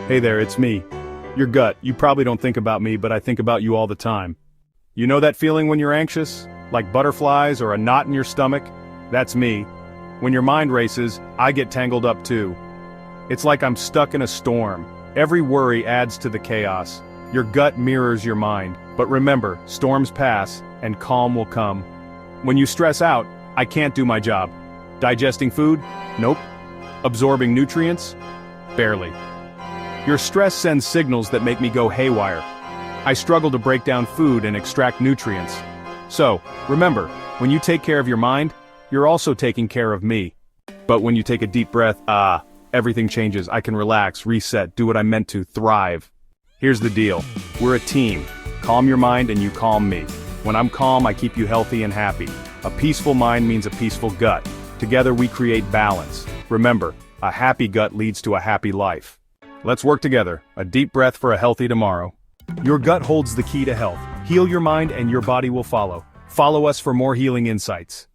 Hey there, it's me. Your gut. You probably don't think about me, but I think about you all the time. You know that feeling when you're anxious? Like butterflies or a knot in your stomach? That's me. When your mind races, I get tangled up too. It's like I'm stuck in a storm. Every worry adds to the chaos. Your gut mirrors your mind. But remember, storms pass, and calm will come. When you stress out, I can't do my job. Digesting food? Nope. Absorbing nutrients? Barely. Your stress sends signals that make me go haywire. I struggle to break down food and extract nutrients. So, remember, when you take care of your mind, you're also taking care of me. But when you take a deep breath, everything changes. I can relax, reset, do what I'm meant to, thrive. Here's the deal. We're a team. Calm your mind and you calm me. When I'm calm, I keep you healthy and happy. A peaceful mind means a peaceful gut. Together we create balance. Remember, a happy gut leads to a happy life. Let's work together. A deep breath for a healthy tomorrow. Your gut holds the key to health. Heal your mind and your body will follow. Follow us for more healing insights.